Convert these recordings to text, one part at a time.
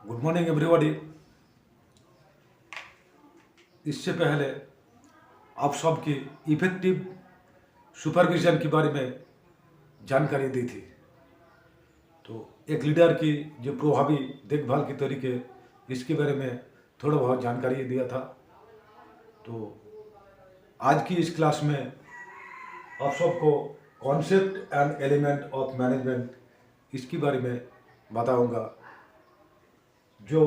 Good morning everybody. इससे पहले आप सबकी इफेक्टिव सुपरविजन के बारे में जानकारी दी थी। तो एक लीडर की जो प्रभावी देखभाल के तरीके, इसके बारे में थोड़ा बहुत जानकारी दिया था। तो आज की इस क्लास में आप सबको concept and element of management इसके बारे में बताऊंगा। जो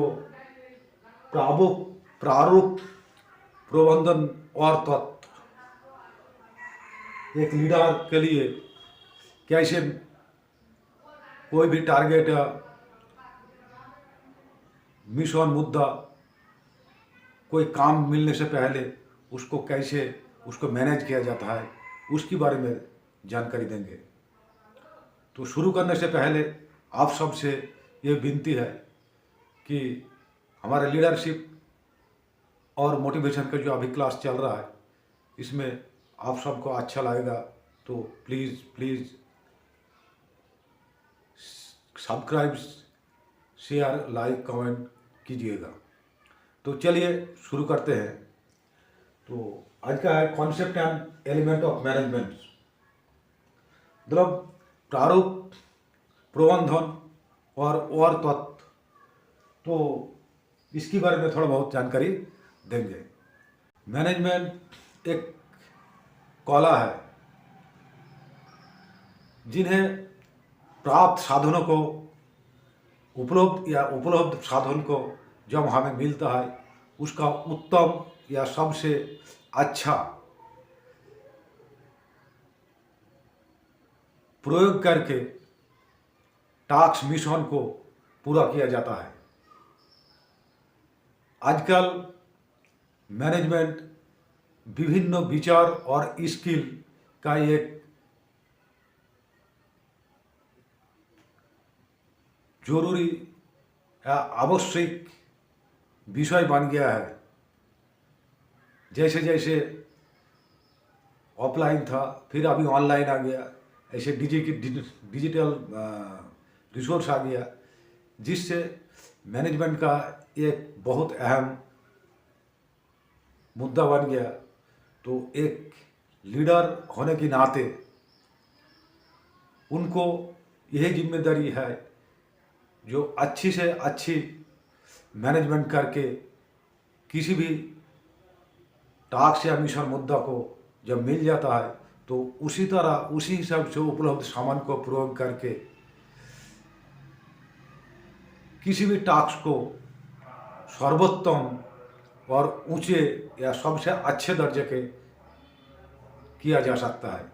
प्रारूप प्रबंधन और तत्व एक लीडर के लिए कैसे कोई भी टारगेट या मिशन मुद्दा, कोई काम मिलने से पहले उसको कैसे उसको मैनेज किया जाता है, उसके बारे में जानकारी देंगे। तो शुरू करने से पहले आप सबसे ये विनती है कि हमारे लीडरशिप और मोटिवेशन का जो अभी क्लास चल रहा है, इसमें आप सबको अच्छा लगेगा तो please subscribe, share, like, comment कीजिएगा। तो चलिए शुरू करते हैं। तो आज का है concept and element of management, मतलब प्रारूप प्रबंधन और तत्व। तो इसके बारे में थोड़ा बहुत जानकारी देंगे। मैनेजमेंट एक कला है जिन्हें प्राप्त साधनों को उपलब्ध साधन को जब हमें मिलता है, उसका उत्तम या सबसे अच्छा प्रयोग करके टास्क मिशन को पूरा किया जाता है। आजकल मैनेजमेंट विभिन्न विचार और स्किल का एक जरूरी या आवश्यक विषय बन गया है। जैसे जैसे ऑफलाइन था, फिर अभी ऑनलाइन आ गया, ऐसे डिजिटल रिसोर्स आ गया, जिससे मैनेजमेंट का एक बहुत अहम मुद्दा बन गया। तो एक लीडर होने के नाते उनको यही जिम्मेदारी है जो अच्छी से अच्छी मैनेजमेंट करके किसी भी टास्क या मिशन मुद्दा को जब मिल जाता है तो उसी तरह उसी हिसाब से उपलब्ध सामान को प्रयोग करके किसी भी टास्क को सर्वोत्तम और ऊंचे या सबसे अच्छे दर्जे के किया जा सकता है।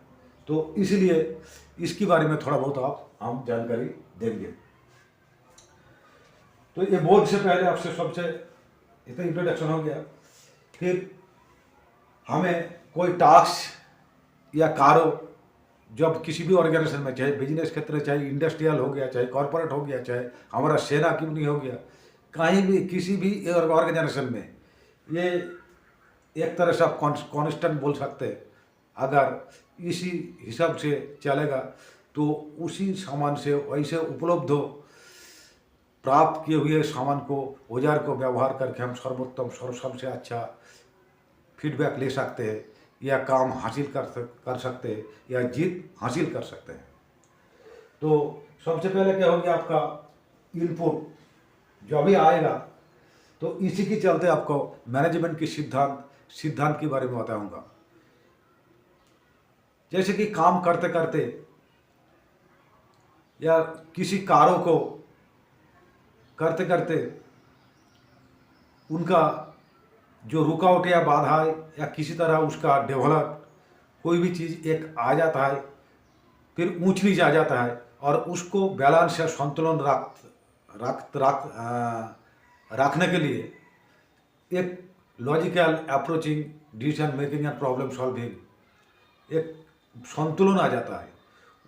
तो इसलिए इसके बारे में थोड़ा बहुत हम जानकारी देंगे। तो ये बोर्ड से पहले आपसे सबसे इतना इंट्रोडक्शन हो गया। फिर हमें कोई टास्क या कार्य जब किसी भी ऑर्गेनाइजेशन में, चाहे बिजनेस क्षेत्र, चाहे इंडस्ट्रियल हो गया, चाहे कॉर्पोरेट हो गया, चाहे हमारा सेना क्यों नहीं हो गया, कहीं भी किसी भी ऑर्गेनाइजेशन में ये एक तरह से आप कॉन्स्टेंट बोल सकते हैं। अगर इसी हिसाब से चलेगा तो उसी सामान से वैसे उपलब्ध प्राप्त किए हुए सामान को, औजार को व्यवहार करके हम सर्वोत्तम सबसे अच्छा फीडबैक ले सकते हैं या काम हासिल कर सकते हैं या जीत हासिल कर सकते हैं। तो सबसे पहले क्या हो गया, आपका इनपुट जो भी आएगा, तो इसी के चलते आपको मैनेजमेंट के सिद्धांत के बारे में बताऊंगा। जैसे कि काम करते करते या किसी कार्यों को करते करते उनका जो रुकावट या बाधा है या किसी तरह उसका डेवलप कोई भी चीज़ एक आ जाता है, फिर ऊंच नीच आ जाता है, और उसको बैलेंस या संतुलन रखने के लिए एक logical approaching, decision making and problem solving एक संतुलन आ जाता है।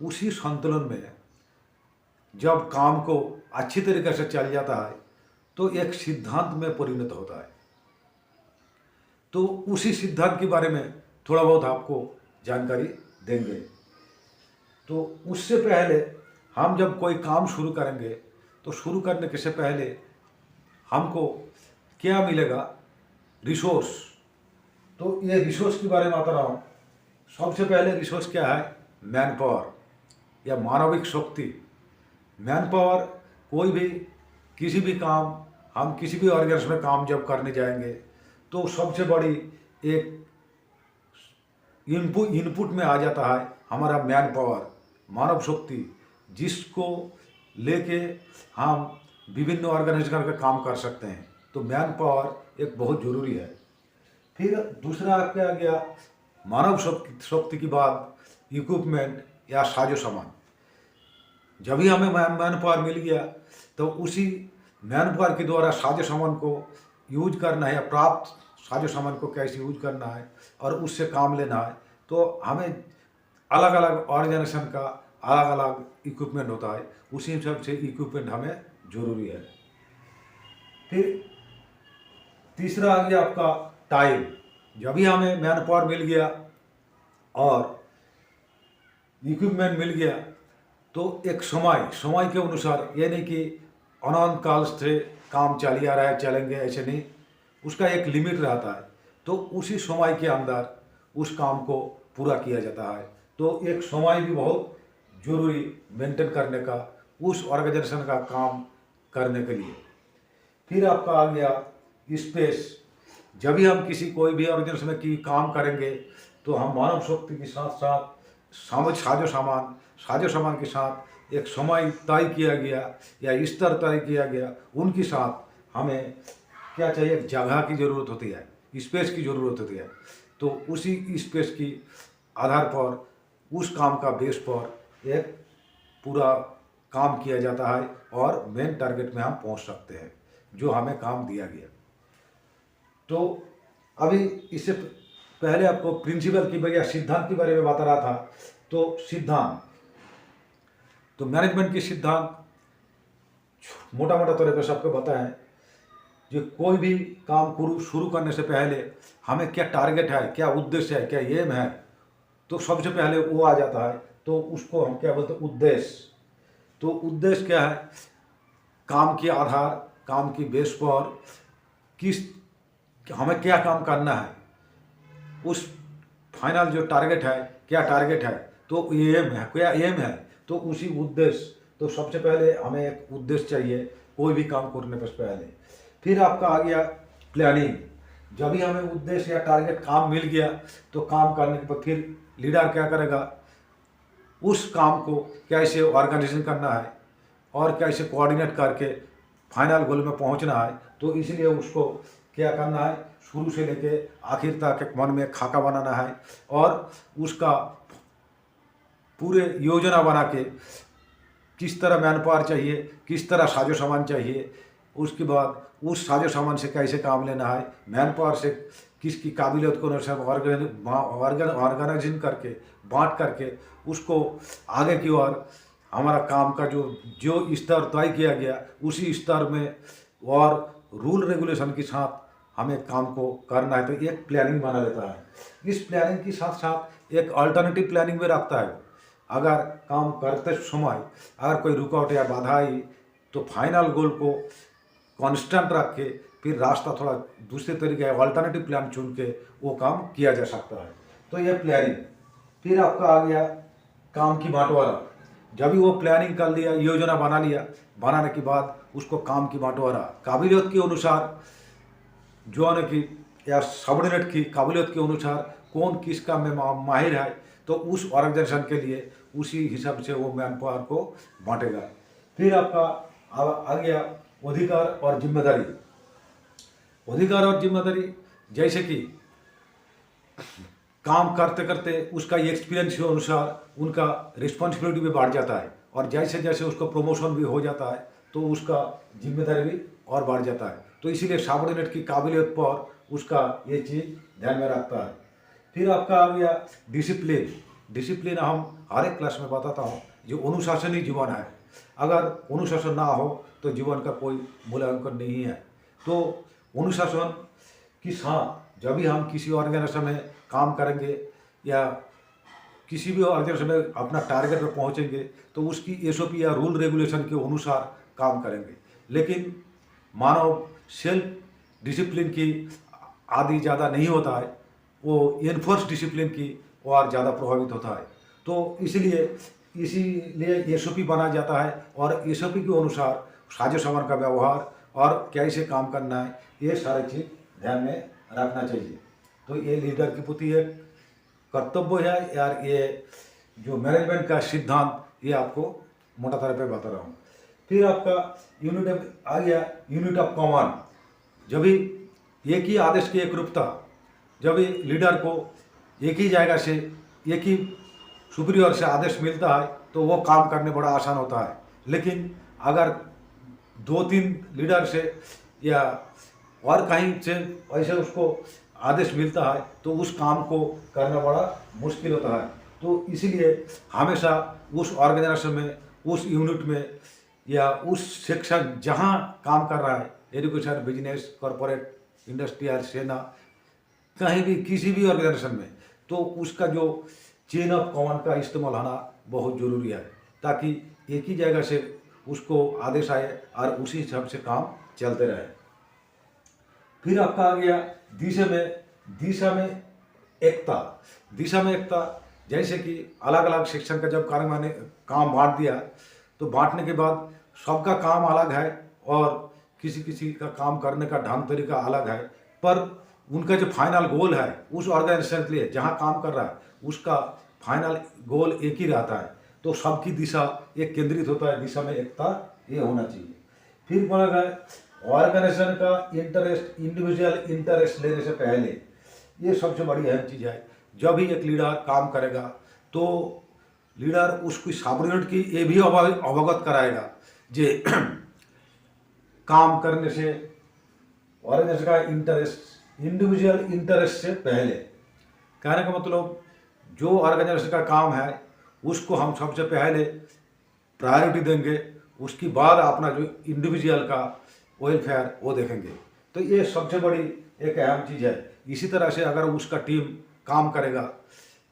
उसी संतुलन में जब काम को अच्छी तरीके से चल जाता है तो एक सिद्धांत में परिणत होता है। तो उसी सिद्धांत के बारे में थोड़ा बहुत आपको जानकारी देंगे। तो उससे पहले हम जब कोई काम शुरू करेंगे तो शुरू करने के से पहले हमको क्या मिलेगा, रिसोर्स। तो ये रिसोर्स के बारे में बता रहा हूँ। सबसे पहले रिसोर्स क्या है, मैन पावर या मानविक शक्ति। मैन पावर, कोई भी किसी भी काम, हम किसी भी ऑर्गेनाइजेशन में काम जब करने जाएंगे तो सबसे बड़ी एक इनपुट में आ जाता है हमारा मैन पावर, मानव शक्ति, जिसको लेके हम विभिन्न ऑर्गेनाइजेशन का काम कर सकते हैं। तो मैन पावर एक बहुत ज़रूरी है। फिर दूसरा क्या आ गया, मानव शक्ति की बात, इक्विपमेंट या साजो सामान। जब भी हमें मैन पावर मिल गया तो उसी मैन पावर के द्वारा साजो सामान को यूज करना है या प्राप्त साजो सामान को कैसे यूज करना है और उससे काम लेना है। तो हमें अलग अलग ऑर्गेनाइजेशन का अलग अलग इक्विपमेंट होता है, उसी हिसाब से इक्विपमेंट हमें ज़रूरी है। फिर तीसरा आ गया आपका टाइम। जब भी हमें मैन पावर मिल गया और इक्विपमेंट मिल गया तो एक समय के अनुसार, ये नहीं कि अनंत काल से काम चल आ रहा है चलेंगे, ऐसे नहीं, उसका एक लिमिट रहता है। तो उसी समय के अंदर उस काम को पूरा किया जाता है। तो एक समय भी बहुत जरूरी मेंटेन करने का, उस ऑर्गेनाइजेशन का काम करने के लिए। फिर आपका आ गया स्पेस। जब भी हम किसी कोई भी ऑर्गेनाइजेशन में की काम करेंगे तो हम मानव शक्ति के साथ साथ साजो सामान के साथ एक समय तय किया गया या स्तर तय किया गया, उनके साथ हमें क्या चाहिए, एक जगह की ज़रूरत होती है, स्पेस की ज़रूरत होती है। तो उसी स्पेस की आधार पर, उस काम का बेस पर एक पूरा काम किया जाता है और मेन टारगेट में हम पहुंच सकते हैं जो हमें काम दिया गया। तो अभी इससे पहले आपको प्रिंसिपल की या सिद्धांत के बारे में बता रहा था। तो सिद्धांत, तो मैनेजमेंट की सिद्धांत मोटा मोटा तौर पर सबको बताएं। जो कोई भी काम शुरू करने से पहले हमें क्या टारगेट है, क्या उद्देश्य है, क्या एम है, तो सबसे पहले वो आ जाता है। तो उसको हम क्या बोलते हैं, उद्देश्य। तो उद्देश्य क्या है, काम के आधार, काम की बेस पर हमें क्या काम करना है, उस फाइनल जो टारगेट है, क्या टारगेट है, तो एम है, क्या एम है, तो उसी उद्देश्य। तो सबसे पहले हमें एक उद्देश्य चाहिए कोई भी काम करने से पहले। फिर आपका आ गया प्लानिंग। जब भी हमें उद्देश्य या टारगेट काम मिल गया तो काम करने के बाद फिर लीडर क्या करेगा, उस काम को कैसे ऑर्गेनाइजेशन करना है और कैसे कोऑर्डिनेट करके फाइनल गोल में पहुंचना है। तो इसलिए उसको क्या करना है, शुरू से लेके आखिर तक एक मन में खाका बनाना है और उसका पूरे योजना बना के किस तरह मैन पावर चाहिए, किस तरह साजो सामान चाहिए, उसके बाद उस साजो सामान से कैसे काम लेना है, मैन पावर से किसकी काबिलियत को ऑर्गेनाइजेशन करके बांट करके उसको आगे की ओर हमारा काम का जो स्तर तय किया गया उसी स्तर में और रूल रेगुलेशन के साथ हमें काम को करना है। तो एक प्लानिंग बना लेता है। इस प्लानिंग के साथ साथ एक अल्टरनेटिव प्लानिंग भी रखता है। अगर काम करते समय अगर कोई रुकावट या बाधा आई तो फाइनल गोल को कांस्टेंट रख के फिर रास्ता थोड़ा दूसरे तरीके अल्टरनेटिव प्लान चुन के वो काम किया जा सकता है। तो ये प्लानिंग। फिर आपका आ गया काम की बांटवारा। जब भी वो प्लानिंग कर लिया, योजना बना लिया, बनाने के बाद उसको काम की बांटवारा काबिलियत के अनुसार जो है कि या सबऑर्डिनेट की काबिलियत के अनुसार कौन किस काम में माहिर है तो उस ऑर्गेनाइजेशन के लिए उसी हिसाब से वो मैन पावर को बांटेगा। फिर आपका आ गया अधिकार और जिम्मेदारी। अधिकार और जिम्मेदारी, जैसे कि काम करते करते उसका एक्सपीरियंस के अनुसार उनका रिस्पॉन्सिबिलिटी भी बढ़ जाता है और जैसे जैसे उसका प्रमोशन भी हो जाता है तो उसका जिम्मेदारी भी और बढ़ जाता है। तो इसीलिए सबऑर्डिनेट की काबिलियत पर उसका ये चीज़ ध्यान में रखता है। फिर आपका आ गया डिसिप्लिन। डिसिप्लिन हम हर एक क्लास में बताता हूँ, जो अनुशासन ही जीवन है। अगर अनुशासन ना हो तो जीवन का कोई मूल्यांकन नहीं है। तो अनुशासन के साथ जब भी हम किसी ऑर्गेनाइजेशन में काम करेंगे या किसी भी ऑर्गेनाइजेशन में अपना टारगेट पर पहुंचेंगे तो उसकी एसओपी या रूल रेगुलेशन के अनुसार काम करेंगे। लेकिन मानव सेल्फ डिसिप्लिन की आदि ज़्यादा नहीं होता है, वो एनफोर्स डिसिप्लिन की और ज़्यादा प्रभावित होता है। तो इसीलिए एसओपी बनाया जाता है और एसओपी के अनुसार साजो सामान का व्यवहार और कैसे काम करना है, ये सारी चीज़ ध्यान में रखना चाहिए। तो ये लीडर की प्रति एक कर्तव्य है यार। ये जो मैनेजमेंट का सिद्धांत, ये आपको मोटा तौर पे बता रहा हूँ। फिर आपका यूनिट आ गया, यूनिट ऑफ कमांड। जब भी एक ही आदेश की एक रूपता, जब भी लीडर को एक ही जगह से एक ही सुपीरियर से आदेश मिलता है तो वो काम करने बड़ा आसान होता है। लेकिन अगर 2-3 लीडर से या और कहीं से ऐसे उसको आदेश मिलता है तो उस काम को करना बड़ा मुश्किल होता है। तो इसीलिए हमेशा उस ऑर्गेनाइजेशन में, उस यूनिट में या उस सेक्शन जहाँ काम कर रहा है, एजुकेशन, बिजनेस, कॉरपोरेट, इंडस्ट्रियल, सेना, कहीं भी किसी भी ऑर्गेनाइजेशन में, तो उसका जो चेन ऑफ कमांड का इस्तेमाल होना बहुत ज़रूरी है, ताकि एक ही जगह से उसको आदेश आए और उसी हिसाब से काम चलते रहे। फिर आपका आ गया दिशा में एकता। दिशा में एकता, जैसे कि अलग अलग सेक्शन का जब काम बांट दिया, तो बांटने के बाद सबका काम अलग है और किसी किसी का काम करने का ढंग तरीका अलग है, पर उनका जो फाइनल गोल है उस ऑर्गेनाइजेशन के लिए जहाँ काम कर रहा है, उसका फाइनल गोल एक ही रहता है। तो सबकी दिशा एक केंद्रित होता है, दिशा में एकता ये होना चाहिए। फिर बोला गया ऑर्गेनाइजेशन का इंटरेस्ट, इंडिविजुअल इंटरेस्ट लेने से पहले, ये सबसे बड़ी अहम चीज़ है। जब भी एक लीडर काम करेगा तो लीडर उसकी सबऑर्डिनेट की ये भी अवगत कराएगा जे काम करने से ऑर्गेनाइजेशन का इंटरेस्ट इंडिविजुअल इंटरेस्ट से पहले। कहने का मतलब जो ऑर्गेनाइजेशन का काम है उसको हम सबसे पहले प्रायोरिटी देंगे, उसके बाद अपना जो इंडिविजुअल का वेलफेयर वो देखेंगे। तो ये सबसे बड़ी एक अहम चीज़ है। इसी तरह से अगर उसका टीम काम करेगा,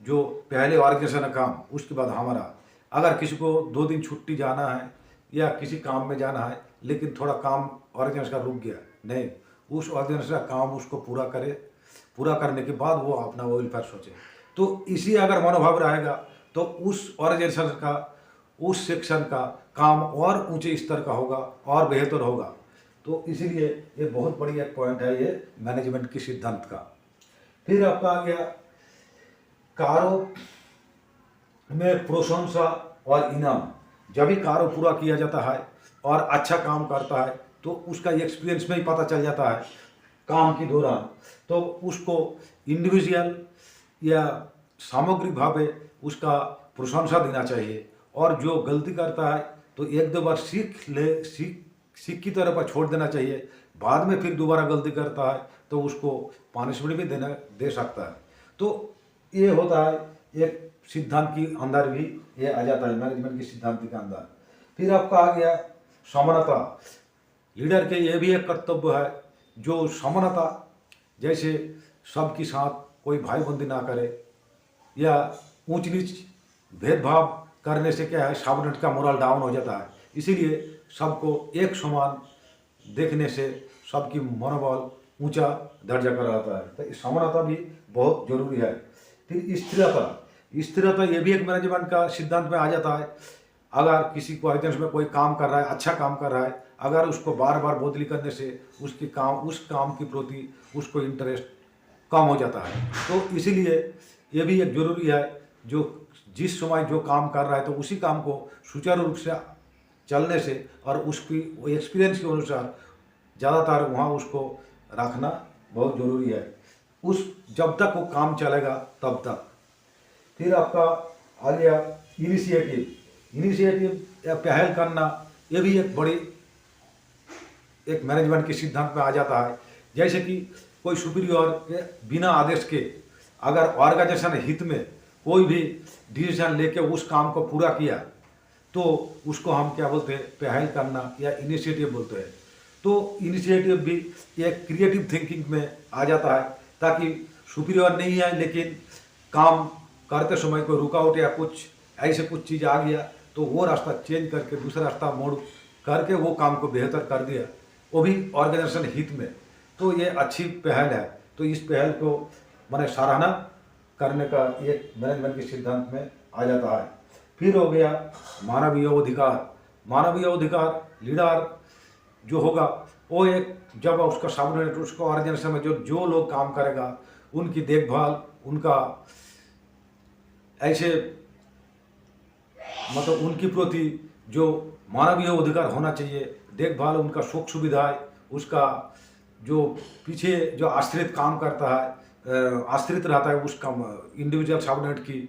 जो पहले ऑर्गेनाइजेशन का काम, उसके बाद हमारा, अगर किसी को 2 दिन छुट्टी जाना है या किसी काम में जाना है लेकिन थोड़ा काम ऑर्गेनाइजेशन का रुक गया, नहीं, उस ऑर्गेनाइजेशन का काम उसको पूरा करे, पूरा करने के बाद वो अपना वेलफेयर सोचे। तो इसी अगर मनोभाव रहेगा तो उस ऑर्गेनाइजेशन का, उस सेक्शन का काम और ऊंचे स्तर का होगा और बेहतर होगा। तो इसीलिए ये बहुत बड़ी एक पॉइंट है ये मैनेजमेंट की सिद्धांत का। फिर आपका आ गया कार्यों में प्रशंसा और इनाम। जब भी कार्य पूरा किया जाता है और अच्छा काम करता है तो उसका एक्सपीरियंस में ही पता चल जाता है काम के दौरान, तो उसको इंडिविजुअल या सामग्रिक भाव उसका प्रशंसा देना चाहिए। और जो गलती करता है तो 1-2 बार सीख की तरह पर छोड़ देना चाहिए। बाद में फिर दोबारा गलती करता है तो उसको पनिशमेंट भी दे सकता है। तो ये होता है एक सिद्धांत के अंदर भी ये आ जाता है, मैनेजमेंट की सिद्धांत के अंदर। फिर आपका आ गया समानता। लीडर के ये भी एक कर्तव्य है, जो समानता, जैसे सबके साथ कोई भाईबंदी ना करे या ऊंच नीच भेदभाव करने से क्या है, सबऑर्डिनेट का मोरल डाउन हो जाता है। इसीलिए सबको एक समान देखने से सबकी मनोबल ऊंचा दर्जा का रहता है। तो समानता भी बहुत जरूरी है। फिर स्थिरता ये भी एक मैनेजमेंट का सिद्धांत में आ जाता है। अगर किसी को ऑर्गेनाइजेशन में कोई काम कर रहा है, अच्छा काम कर रहा है, अगर उसको बार बार बदली करने से उस काम के प्रति उसको इंटरेस्ट कम हो जाता है। तो इसीलिए ये भी एक जरूरी है, जो जिस समय जो काम कर रहा है तो उसी काम को सुचारू रूप से चलने से और उसकी एक्सपीरियंस के अनुसार ज़्यादातर वहाँ उसको रखना बहुत ज़रूरी है, जब तक वो काम चलेगा तब तक। फिर आपका आ गया इनिशिएटिव या पहल करना। ये भी एक बड़ी एक मैनेजमेंट के सिद्धांत में आ जाता है। जैसे कि कोई सुपीरियर के बिना आदेश के अगर ऑर्गेनाइजेशन हित में कोई भी डिसीजन लेके उस काम को पूरा किया तो उसको हम क्या बोलते हैं, पहल करना या इनिशिएटिव बोलते हैं। तो इनिशिएटिव भी एक क्रिएटिव थिंकिंग में आ जाता है, ताकि सुपीरियर नहीं है लेकिन काम करते समय कोई रुकावट या कुछ ऐसे कुछ चीज़ आ गया तो वो रास्ता चेंज करके दूसरा रास्ता मोड़ करके वो काम को बेहतर कर दिया, वो भी ऑर्गेनाइजेशन हित में। तो ये अच्छी पहल है। तो इस पहल को मैंने सराहना करने का एक मैनेजमेंट के सिद्धांत में आ जाता है। फिर हो गया मानवीय अधिकार। मानवीय अधिकार लीडर जो होगा वो एक जब उसका सबऑर्डिनेट उसको ऑर्गेनाइजेशन में जो जो लोग काम करेगा उनकी देखभाल, उनका ऐसे मतलब उनके प्रति जो मानवीय अधिकार होना चाहिए, देखभाल, उनका सुख सुविधाएं, उसका जो पीछे जो आश्रित काम करता है, आश्रित रहता है उसका इंडिविजुअल सबऑर्डिनेट की,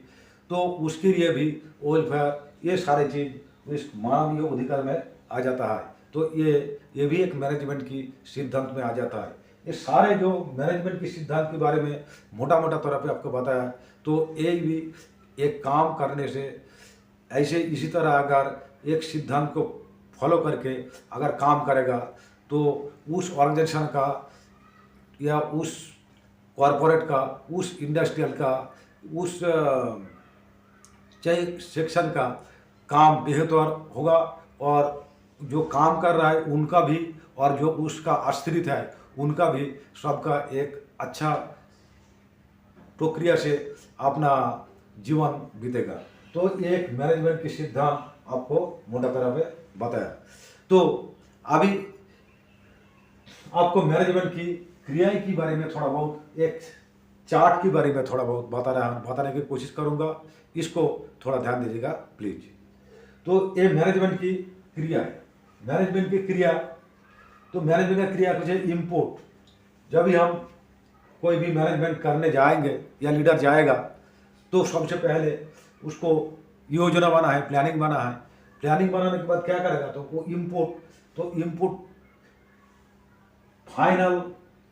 तो उसके लिए भी वेलफेयर, ये सारे चीज़ इस मानवीय अधिकार में आ जाता है। तो ये भी एक मैनेजमेंट की सिद्धांत में आ जाता है। ये सारे जो मैनेजमेंट की सिद्धांत के बारे में मोटा मोटा तौर पे आपको बताया, तो ये भी एक काम करने से ऐसे इसी तरह अगर एक सिद्धांत को फॉलो करके अगर काम करेगा तो उस ऑर्गेनाइजेशन का या उस कॉरपोरेट का, उस इंडस्ट्रियल का, उस चाहे सेक्शन का काम बेहतर होगा, और जो काम कर रहा है उनका भी और जो उसका आश्रित है उनका भी, सबका एक अच्छा प्रक्रिया से अपना जीवन बीतेगा। तो एक मैनेजमेंट की सिद्धांत आपको मोटा तरह पे बताया। तो अभी आपको मैनेजमेंट की क्रियाएं के बारे में थोड़ा बहुत एक चार्ट के बारे में थोड़ा बहुत बताने की कोशिश करूंगा। इसको थोड़ा ध्यान दीजिएगा प्लीज। तो ये मैनेजमेंट की क्रिया है। मैनेजमेंट की क्रिया, तो मैनेजमेंट की क्रिया कुछ है इनपुट। जब भी हम कोई भी मैनेजमेंट करने जाएंगे या लीडर जाएगा तो सबसे पहले उसको योजना बना है, प्लानिंग बना है। प्लानिंग बनाने के बाद क्या करेगा, तो वो इनपुट, तो इनपुट फाइनल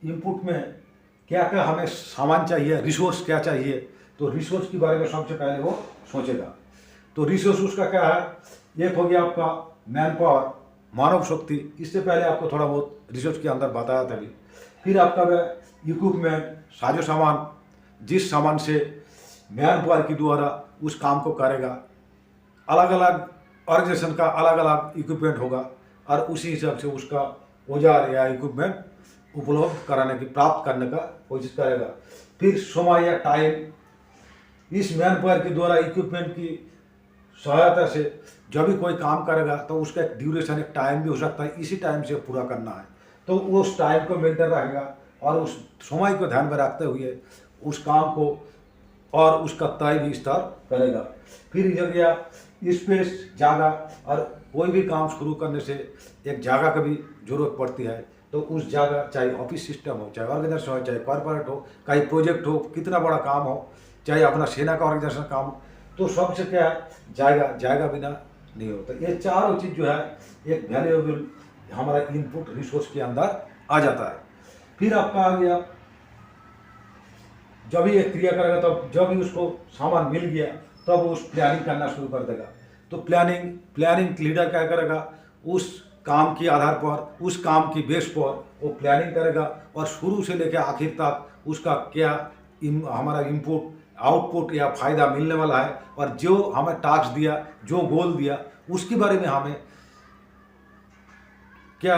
इनपुट में क्या क्या हमें सामान चाहिए, रिसोर्स क्या चाहिए, तो रिसोर्स के बारे में सबसे पहले वो सोचेगा। तो रिसोर्स उसका क्या है, एक हो गया आपका मैन पावर, मानव शक्ति। इससे पहले आपको थोड़ा बहुत रिसोर्स के अंदर बताया था भी। फिर आपका इक्विपमेंट, साजो सामान, जिस सामान से मैन पावर के द्वारा उस काम को करेगा। अलग अलग ऑर्गेनाइजेशन का अलग अलग इक्विपमेंट होगा और उसी हिसाब से उसका औजार या इक्विपमेंट उपलब्ध कराने की, प्राप्त करने का कोशिश करेगा। फिर समय या टाइम, इस मैन पावर के द्वारा इक्विपमेंट की सहायता से जब भी कोई काम करेगा तो उसका एक ड्यूरेशन, एक टाइम भी हो सकता है, इसी टाइम से पूरा करना है, तो उस टाइम को मेंटेन रखेगा और उस समय को ध्यान में रखते हुए उस काम को और उसका तय भी स्तर करेगा। फिर हो गया स्पेस, जगह, और कोई भी काम शुरू करने से एक जगह की भी जरूरत पड़ती है। तो उस जगह, चाहे ऑफिस सिस्टम हो, चाहे ऑर्गेनाइजेशन हो, चाहे कॉर्पोरेट हो, कहीं प्रोजेक्ट हो, कितना बड़ा काम हो, चाहे अपना सेना का ऑर्गेनाइजेशन काम हो, तो सबसे क्या है, जाएगा बिना नहीं होता। ये चारों चीज़ जो है एक वैल्यूएबल हमारा इनपुट रिसोर्स के अंदर आ जाता है। फिर आपका आ गया, जब भी एक क्रिया करेगा तब जब भी उसको सामान मिल गया तब उस प्लानिंग करना शुरू कर देगा। तो प्लानिंग लीडर क्या करेगा, उस काम के आधार पर, उस काम की बेस पर वो प्लानिंग करेगा और शुरू से लेकर आखिर तक उसका क्या हमारा इनपुट, आउटपुट या फायदा मिलने वाला है, और जो हमें टास्क दिया, जो गोल दिया, उसके बारे में हमें क्या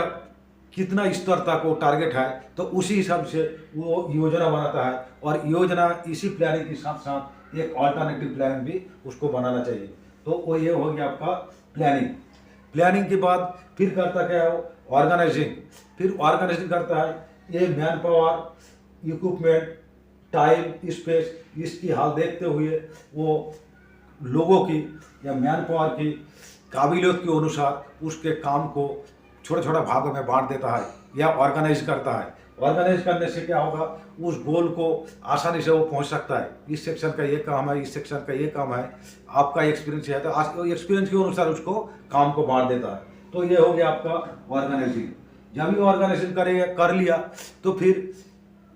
कितना स्तर तक वो टारगेट है, तो उसी हिसाब से वो योजना बनाता है। और योजना इसी प्लानिंग के साथ साथ एक अल्टरनेटिव प्लानिंग भी उसको बनाना चाहिए। तो वो ये हो गया आपका प्लानिंग के बाद फिर करता क्या है, ऑर्गेनाइजिंग। फिर ऑर्गेनाइजिंग करता है, ये man power, equipment, time, space, इसकी हाल देखते हुए वो लोगों की या मैन पावर की काबिलियत के अनुसार उसके काम को छोटे छोटे भागों में बांट देता है या ऑर्गेनाइज करता है। ऑर्गेनाइज करने से क्या होगा, उस गोल को आसानी से वो पहुंच सकता है। इस सेक्शन का ये काम है, इस सेक्शन का ये काम है, आपका एक्सपीरियंस है, तो एक्सपीरियंस के अनुसार उसको काम को बांट देता है। तो ये हो गया आपका ऑर्गेनाइजिंग। जब भी ऑर्गेनाइजिंग कर लिया तो फिर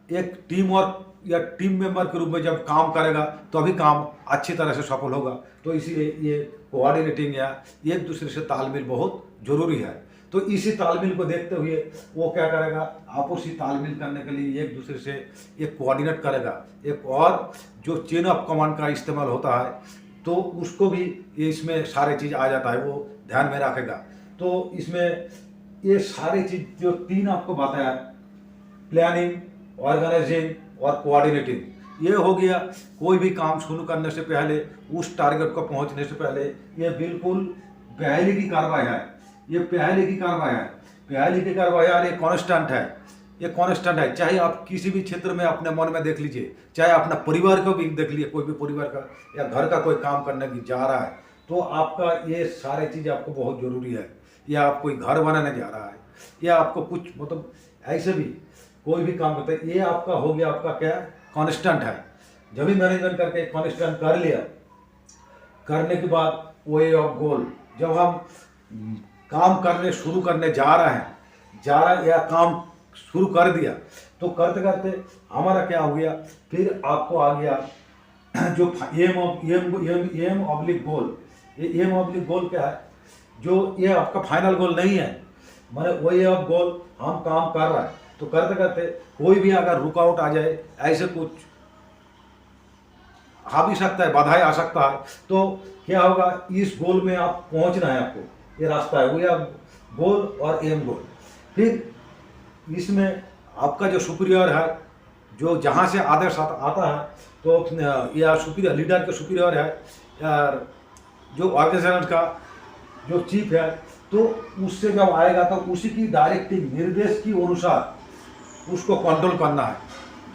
एक टीम वर्क या टीम मेंबर के रूप में जब काम करेगा तो अभी काम अच्छी तरह से सफल होगा। तो इसीलिए ये कोऑर्डिनेटिंग या एक दूसरे से तालमेल बहुत जरूरी है। तो इसी तालमेल को देखते हुए वो क्या करेगा, आपसी तालमेल करने के लिए एक दूसरे से एक कोऑर्डिनेट करेगा। एक और जो चेन ऑफ कमांड का इस्तेमाल होता है तो उसको भी इसमें सारे चीज़ आ जाता है, वो ध्यान में रखेगा। तो इसमें ये सारी चीज जो तीन आपको बताया, प्लानिंग, ऑर्गेनाइजिंग और कोऑर्डिनेटिंग, ये हो गया कोई भी काम शुरू करने से पहले, उस टारगेट को पहुंचने से पहले। ये बिल्कुल पहले की कार्रवाई है, ये पहले की कार्रवाई है, पहले की कार्रवाई है, ये कांस्टेंट है, ये कांस्टेंट है। चाहे आप किसी भी क्षेत्र में अपने मन में देख लीजिए, चाहे अपना परिवार को भी देख लीजिए, कोई भी परिवार का या घर का कोई काम करने की जा रहा है, तो आपका ये सारी चीज़ आपको बहुत ज़रूरी है। या आप कोई घर बनाने जा रहा है, या आपको कुछ मतलब ऐसे भी कोई भी काम करते हैं, ये आपका हो गया, आपका क्या कांस्टेंट है। जब भी मैनेजमेंट करके कांस्टेंट कर लिया, करने के बाद वे ऑफ गोल, जब हम काम करने शुरू करने जा रहे हैं या काम शुरू कर दिया, तो करते करते हमारा क्या हो गया, फिर आपको आ गया जो एम ऑब्लिक गोल। ये एम ऑब्लिक गोल क्या है, जो ये आपका फाइनल गोल नहीं है, माने वही ऑफ गोल हम काम कर रहा है, तो करते करते कोई भी अगर रुकावट आ जाए, ऐसे कुछ आ भी सकता है, बाधाएं आ सकता है, तो क्या होगा, इस गोल में आप पहुंचना है, आपको ये रास्ता है, वो आप गोल और एम गोल। फिर इसमें आपका जो सुपीरियर है, जो जहाँ से आदेश आता है, तो या सुपीरियर लीडर के सुपीरियर है, या जो ऑर्गेनाइजेशन का जो चीफ है, तो उससे जब आएगा तो उसी की डायरेक्टिंग निर्देश की अनुसार उसको कंट्रोल करना है।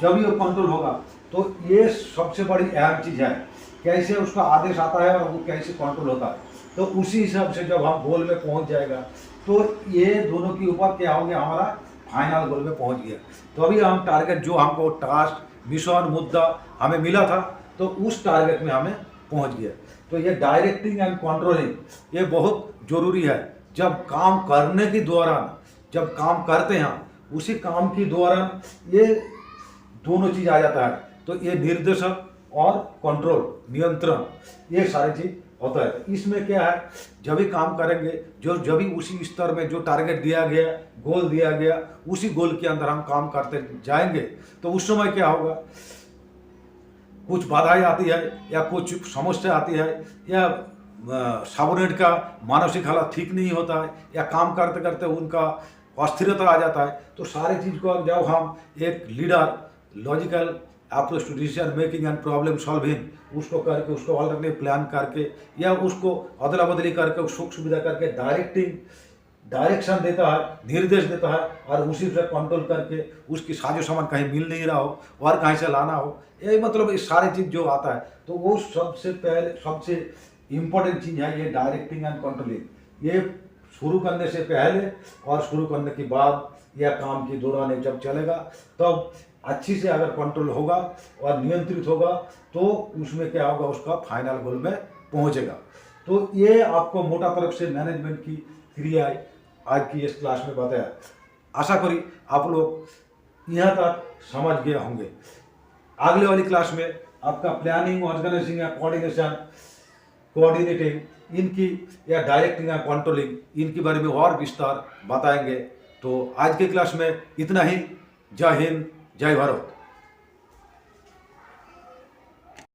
जब ये कंट्रोल होगा, तो ये सबसे बड़ी अहम चीज़ है, कैसे उसका आदेश आता है और वो कैसे कंट्रोल होता है। तो उसी हिसाब से जब हम गोल में पहुंच जाएगा, तो ये दोनों के ऊपर क्या हो गया, हमारा फाइनल गोल में पहुंच गया। तो अभी हम टारगेट, जो हमको टास्क, मिशन, मुद्दा हमें मिला था, तो उस टारगेट में हमें पहुंच गया। तो ये डायरेक्टिंग एंड कंट्रोलिंग ये बहुत ज़रूरी है। जब काम करने के दौरान, जब काम करते हैं, उसी काम के दौरान ये दोनों चीज़ आ जाता है। तो ये निर्देशक और कंट्रोल, नियंत्रण, ये सारी चीज़ होता है। तो इसमें क्या है, जब भी काम करेंगे, जब भी उसी स्तर में जो टारगेट दिया गया, गोल दिया गया, उसी गोल के अंदर हम काम करते जाएंगे, तो उस समय क्या होगा, कुछ बाधाएं आती है या कुछ समस्या आती है, या सबऑर्डिनेट का मानसिक हालत ठीक नहीं होता है, या काम करते करते उनका अस्थिरता आ जाता है, तो सारी चीज़ को जब हम एक leader logical approach to decision making and problem solving उसको करके, उसको ऑल्टरनेटिव प्लान करके, या उसको अदला बदली करके, सुख सुविधा करके डायरेक्शन देता है, निर्देश देता है, और उसी से कंट्रोल करके उसकी साजो सामान कहीं मिल नहीं रहा हो और कहीं से लाना हो, यही मतलब ये सारी चीज़ जो आता है, तो वो सबसे पहले सबसे इम्पोर्टेंट चीज़ है ये डायरेक्टिंग एंड कंट्रोलिंग। ये शुरू करने से पहले और शुरू करने के बाद या काम के दौरान जब चलेगा, तब अच्छी से अगर कंट्रोल होगा और नियंत्रित होगा, तो उसमें क्या होगा, उसका फाइनल गोल में पहुंचेगा। तो ये आपको मोटा तरफ से मैनेजमेंट की क्रिया आज की इस क्लास में बताया। आशा करी आप लोग यहाँ तक समझ गए होंगे। अगले वाली क्लास में आपका प्लानिंग, ऑर्गेनाइजिंग या कोऑर्डिनेटिंग इनकी, या डायरेक्टिंग या कंट्रोलिंग, इनके बारे में और विस्तार बताएंगे। तो आज के क्लास में इतना ही। जय हिंद, जय भारत।